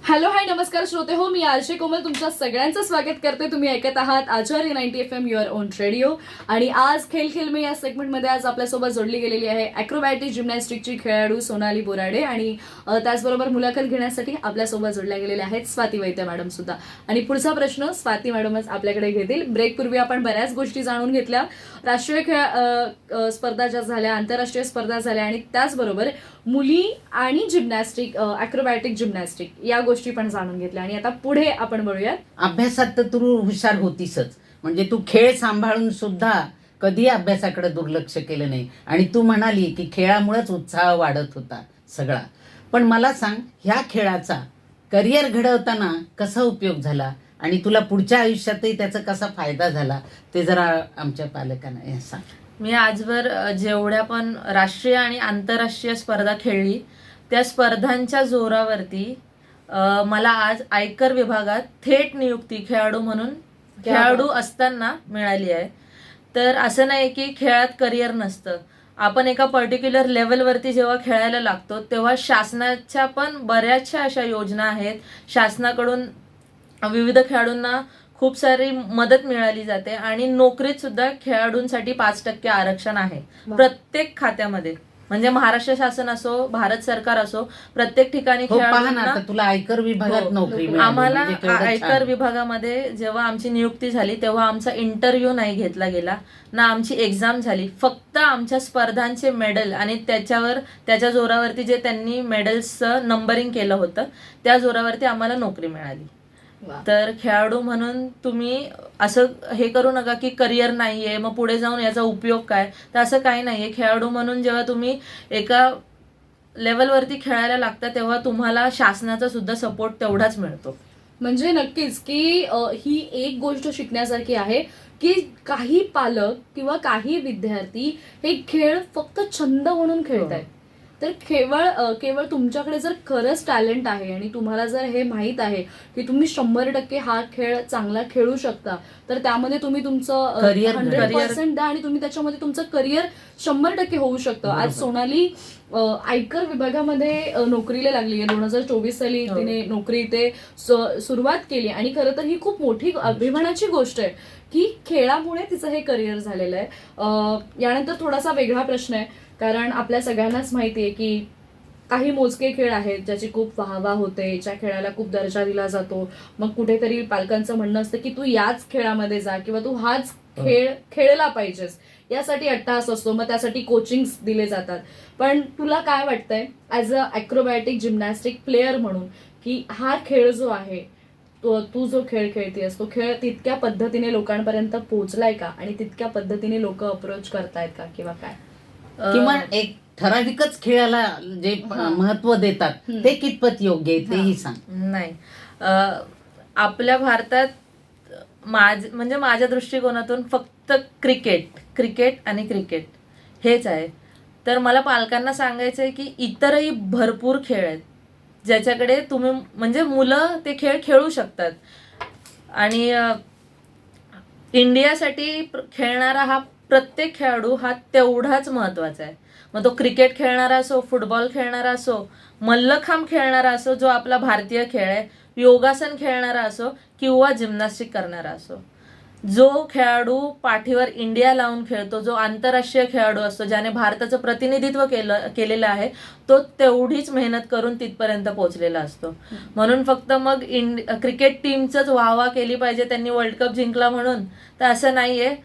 Hello, hi, नमस्कार श्रोते हो, मी आरशे कोमल तुमच्या सगळ्यांचं स्वागत करते. तुम्ही ऐकत आहात आचार्य 90 FM, युअर ओन रेडिओ. आणि आज खेळ खेळ में या सेगमेंटमध्ये आज आपल्यासोबत जोडली गेलेली आहे अॅक्रोबॅटिक जिम्नॅस्टिकची खेळाडू सोनाली बोराडे, आणि त्याचबरोबर मुलाखत घेण्यासाठी आपल्यासोबत जोडल्या गेलेल्या आहेत स्वाती वैद्य मॅडम सुद्धा. आणि पुढचा प्रश्न स्वाती मॅडमच आपल्याकडे घेतील. ब्रेकपूर्वी आपण बऱ्याच गोष्टी जाणून घेतल्या. राष्ट्रीय खेळ स्पर्धा ज्या झाल्या, आंतरराष्ट्रीय स्पर्धा झाल्या, आणि त्याचबरोबर मुली आणि जिम्नॅस्टिक, अॅक्रोबॅटिक जिम्नॅस्टिक या गोष्टी पण जाणून घेतल्या. आणि आता पुढे आपण बोलूयात. अभ्यासात तर तू हुशार होतीसच, म्हणजे तू खेळ सांभाळून सुद्धा कधी अभ्यासाकडे दुर्लक्ष केलं नाही. आणि तू म्हणाली की खेळामुळेच उत्साह वाढत होता सगळा. पण मला सांग, ह्या खेळाचा करिअर घडवताना कसा उपयोग झाला आणि तुला पुढच्या आयुष्यातही त्याचा कसा फायदा झाला, ते जरा आमच्या पालकांना सांग. मी आजवर जेवढ्या पण राष्ट्रीय आणि आंतरराष्ट्रीय स्पर्धा खेळली, त्या स्पर्धांच्या जोरावरती मला आज आयकर विभागात थेट नियुक्ती खेळाडू म्हणून खेळाडू असताना मिळाली आहे. तर असं नाही की खेळात करिअर नसतं. आपण एका पर्टिक्युलर लेवलवरती जेव्हा खेळायला लागतो, तेव्हा शासनाच्या पण बऱ्याचशा अशा योजना आहेत. शासनाकडून विविध खेळाडूंना खूप सारी मदत मिळाली जाते, आणि नोकरीत सुद्धा खेळाडूंसाठी 5% आरक्षण आहे प्रत्येक खात्यामध्ये. म्हणजे महाराष्ट्र शासन असो, भारत सरकार असो, प्रत्येक ठिकाणी खेळाडूंना. तुला आयकर विभागात नोकरी मिळाली, आम्हाला म्हणजे केवढं आयकर छान. विभागामध्ये जेव्हा आमची नियुक्ती झाली, तेव्हा आमचा इंटरव्ह्यू नाही घेतला गेला, ना आमची एक्झाम झाली. फक्त आमच्या स्पर्धांचे मेडल आणि त्याच्या जोरावरती जे त्यांनी मेडल्सचं नंबरिंग केलं होतं, त्या जोरावरती आम्हाला नोकरी मिळाली. तर खेळाडू म्हणून तुम्ही असं हे करू नका की करिअर नाहीये, मग पुढे जाऊन याचा उपयोग काय, तर असं काही नाहीये. खेळाडू म्हणून जेव्हा तुम्ही एका लेवलवरती खेळायला लागता, तेव्हा तुम्हाला शासनाचा सुद्धा सपोर्ट तेवढाच मिळतो. म्हणजे नक्कीच की ही एक गोष्ट शिकण्यासारखी आहे की काही पालक किंवा काही विद्यार्थी हे खेळ फक्त छंद म्हणून खेळत आहेत, तर केवळ तुमच्याकडे जर खरंच टॅलेंट आहे आणि तुम्हाला जर हे माहीत आहे की तुम्ही 100% हा खेळ चांगला खेळू शकता, तर त्यामध्ये तुम्ही तुमचं Career 100% द्या आणि तुम्ही त्याच्यामध्ये तुमचं करिअर 100% होऊ शकतं. आज बरोबर. सोनाली आयकर विभागामध्ये नोकरीला लागली आहे. 2024 साली हो. तिने नोकरी इथे सुरुवात केली आणि खरं तर ही खूप मोठी अभिमानाची गोष्ट आहे की खेळामुळे तिचं हे करिअर झालेलं आहे. यानंतर थोडासा वेगळा प्रश्न आहे, कारण आपल्या सगळ्यांनाच माहिती आहे की काही मोजके खेळ आहेत ज्याची खूप वाहवा होते, ज्या खेळाला खूप दर्जा दिला जातो. मग कुठेतरी पालकांचं म्हणणं असतं की तू याच खेळामध्ये जा किंवा तू हाच खेळ खेळला पाहिजेस, यासाठी अट्टहास असतो. मग त्यासाठी कोचिंग्स दिले जातात. पण तुला काय वाटतंय ऍज अ अॅक्रोबॅटिक जिम्नॅस्टिक प्लेअर म्हणून की हा खेळ जो आहे, तू जो खेळ खेळतेस तो खेळ तितक्या पद्धतीने लोकांपर्यंत पोहोचलाय का आणि तितक्या पद्धतीने लोक अप्रोच करतायत का किंवा काय? किंवा एक ठराविकच खेळाला जे महत्व देतात ते कितपत योग्य आहे तेही सांग. नाही, आपल्या भारतात म्हणजे माझ्या दृष्टिकोनातून फक्त क्रिकेट आणि क्रिकेट हेच आहे. तर मला पालकांना सांगायचं आहे की इतरही भरपूर खेळ आहेत ज्याच्याकडे तुम्ही म्हणजे मुलं ते खेळ खेळू शकतात. आणि इंडियासाठी खेळणारा हा प्रत्येक खेळाडू हा तेवढाच महत्वाचा आहे. मग तो क्रिकेट खेळणारा असो, फुटबॉल खेळणारा असो, मल्लखांब खेळणारा असो जो आपला भारतीय खेळ आहे, योगासन खेळणारा असो किंवा जिम्नॅस्टिक करणारा असो, जो खेळाडू पाठीवर इंडिया लावून खेळतो, जो आंतरराष्ट्रीय खेळाडू असतो, ज्याने भारताचं प्रतिनिधित्व केलेलं आहे, तो तेवढीच मेहनत करून तिथपर्यंत पोहोचलेला असतो. म्हणून फक्त मग क्रिकेट टीमचंच वाहवा केली पाहिजे त्यांनी वर्ल्ड कप जिंकला म्हणून, तर असं नाहीये.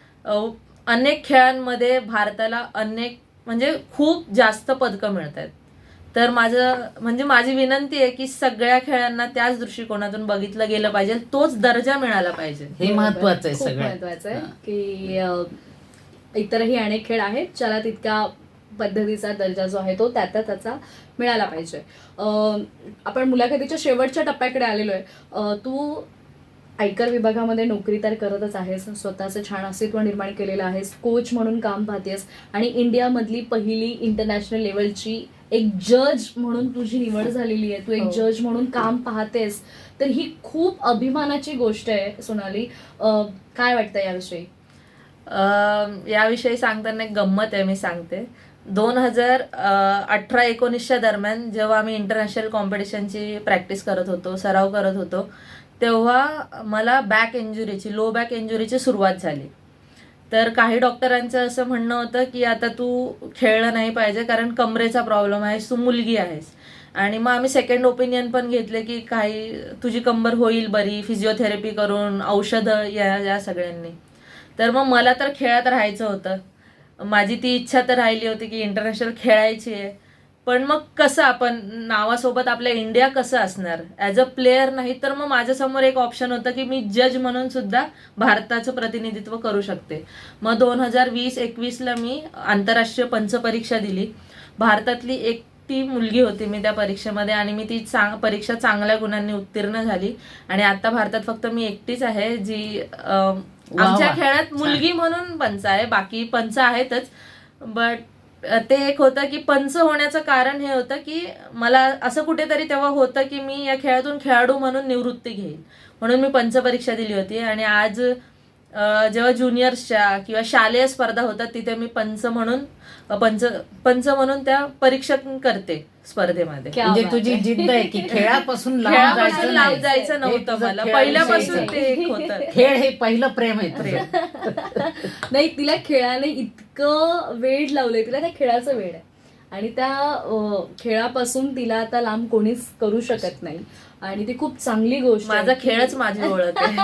अनेक खेळांमध्ये भारताला म्हणजे खूप जास्त पदकं मिळत आहेत. तर माझी विनंती आहे की सगळ्या खेळांना त्याच दृष्टिकोनातून बघितलं गेलं पाहिजे, तोच दर्जा मिळाला पाहिजे. हे महत्वाचं आहे खूप सगळ्यात. महत्वाचं आहे की इतरही अनेक खेळ आहेत ज्याला तितक्या पद्धतीचा दर्जा जो आहे तो त्याचा मिळाला पाहिजे. आपण मुलाखतीच्या शेवटच्या टप्प्याकडे आलेलो आहे. तू आयकर विभागामध्ये नोकरी तर करतच आहेस, स्वतःचं छान अस्तित्व निर्माण केलेलं आहेस, कोच म्हणून काम पाहतेस आणि इंडियामधली पहिली इंटरनॅशनल लेवलची एक जज म्हणून तुझी निवड झालेली आहे. तू एक जज म्हणून काम पाहतेस, तर ही खूप अभिमानाची गोष्ट आहे सोनाली. काय वाटतं याविषयी? याविषयी सांगताना एक गंमत आहे, मी सांगते. 2018-19च्या दरम्यान जेव्हा आम्ही इंटरनॅशनल कॉम्पिटिशनची प्रॅक्टिस करत होतो, सराव करत होतो, तेव्हा मला लो बॅक इंजुरीची सुरुवात झाली. तर काही डॉक्टरांचं असं म्हणणं होतं की आता तू खेळलं नाही पाहिजे कारण कमरेचा प्रॉब्लेम आहे, तू मुलगी आहेस. आणि मग आम्ही सेकंड ओपिनियन पण घेतले की तुझी कंबर होईल बरी फिजिओथेरपी करून, औषधं या सगळ्यांनी. तर मग मला तर खेळात राहायचं होतं, माझी ती इच्छा तर राहिली होती की इंटरनॅशनल खेळायची आहे. पण मग कसं आपण नावासोबत आपल्या इंडिया कसं असणार, ॲज अ प्लेअर नाही. तर मग माझ्यासमोर एक ऑप्शन होतं की मी जज म्हणून सुद्धा भारताचं प्रतिनिधित्व करू शकते. मग 2020-21ला मी आंतरराष्ट्रीय पंच परीक्षा दिली. भारतातली एकटी मुलगी होती मी त्या परीक्षेमध्ये आणि मी ती परीक्षा चांगल्या गुणांनी उत्तीर्ण झाली. आणि आता भारतात फक्त मी एकटीच आहे जी आमच्या खेळात मुलगी म्हणून पंच आहे. बाकी पंच आहेतच, बट ते एक होतं की पंच होण्याचं कारण हे होतं की मला असं कुठेतरी तेव्हा होतं की मी या खेळातून खेळाडू म्हणून निवृत्ती घेईन, म्हणून मी पंच परीक्षा दिली होती. आणि आज जेव्हा ज्युनियर्सच्या किंवा शालेय स्पर्धा होतात तिथे मी पंच म्हणून त्या परीक्षा करते स्पर्धेमध्ये. म्हणजे तुझी जिद्द आहे की खेळापासून लांब जायचं नव्हतं मला, पहिल्यापासून ते एक होतं. खेळ हे पहिलं प्रेम आहे तुझं. नाही, तिला खेळाने इतकं वेड लावलंय, तिला त्या खेळाचं वेड आहे आणि त्या खेळापासून तिला आता लांब कोणीच करू शकत नाही आणि ती खूप चांगली गोष्ट. माझा खेळच माझी ओळख आहे.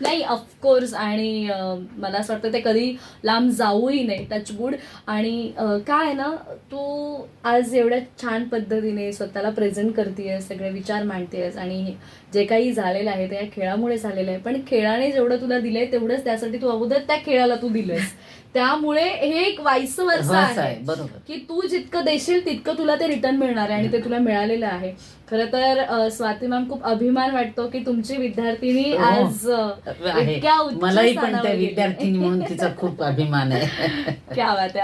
नाही, ऑफकोर्स. आणि मला असं वाटतं ते कधी लांब जाऊही नाही, टचवूड. आणि काय आहे ना, तू आज एवढ्या छान पद्धतीने स्वतःला प्रेझेंट करतेयस, सगळे विचार मांडतेयस आणि जे काही झालेलं आहे ते या खेळामुळे झालेलं आहे. पण खेळाने जेवढं तुला दिलंय तेवढंच त्यासाठी तू अगोदर त्या खेळाला तू दिलंयस. त्यामुळे हे एक वाईस वर्सा आहे बरोबर की तू जितकं देशील तितकं तुला ते रिटर्न मिळणार आहे आणि ते तुला मिळालेलं आहे. खरं तर स्वाती मॅम, खूप अभिमान वाटतो की तुमची विद्यार्थिनी हो. आज आहे. इतक्या उच्च मलाही पण स्थानावर त्या गेली. विद्यार्थिनी म्हणून तिचा खूप अभिमान आहे. क्या बात आहे.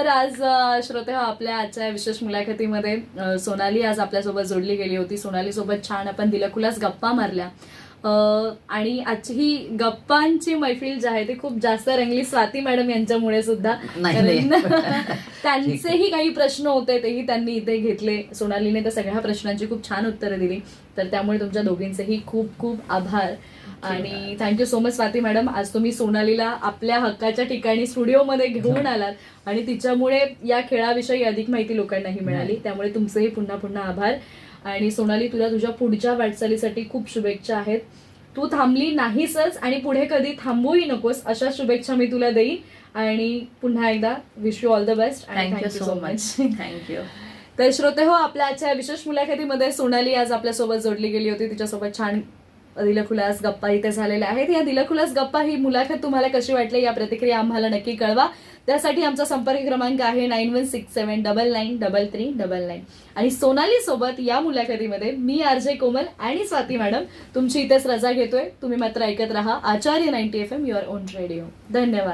आज श्रोते हो, आपल्या आजच्या विशेष मुलाखतीमध्ये सोनाली आज आपल्यासोबत जोडली गेली होती. सोनाली सोबत छान आपण दिलखुलास गप्पा मारल्या. आणि आजची ही गप्पांची मैफिल जी आहे ती खूप जास्त रंगली स्वाती मॅडम यांच्यामुळे सुद्धा. नाही. कारण त्यांचेही काही प्रश्न होते, तेही त्यांनी इथे घेतले. सोनालीने त्या सगळ्या प्रश्नांची खूप छान उत्तरं दिली. तर त्यामुळे तुमच्या दोघींचेही खूप खूप आभार. आणि thank you so much Swati madam. आज तुम्ही सोनालीला आपल्या हक्काच्या ठिकाणी स्टुडिओमध्ये घेऊन आलात आणि तिच्यामुळे या खेळाविषयी अधिक माहिती लोकांनाही मिळाली. त्यामुळे तुमचेही पुन्हा पुन्हा आभार. आणि सोनाली, तुला तुझ्या पुढच्या वाटचालीसाठी खूप शुभेच्छा आहेत. तू थांबली नाहीसच आणि पुढे कधी थांबूही नकोस, अशा शुभेच्छा मी तुला देईन. आणि पुन्हा एकदा wish you all the best. Thank you so much. Thank you. तर श्रोते हो, आपल्या आजच्या विशेष मुलाखतीमध्ये सोनाली आज आपल्यासोबत जोडली गेली होती. तिच्यासोबत छान दिलखुलास गप्पा इथे झालेल्या आहेत. या दिलखुलास गप्पा, ही मुलाखत तुम्हाला कशी वाटली या प्रतिक्रिया आम्हाला नक्की कळवा. त्यासाठी आमचा संपर्क क्रमांक आहे 9167993399. आणि सोनाली सोबत या मुलाखतीमध्ये मी RJ कोमल आणि स्वाती मॅडम तुमची इथेच रजा घेतोय. तुम्ही मात्र ऐकत राहा आचार्य 90 FM, युअर ओन रेडिओ. धन्यवाद.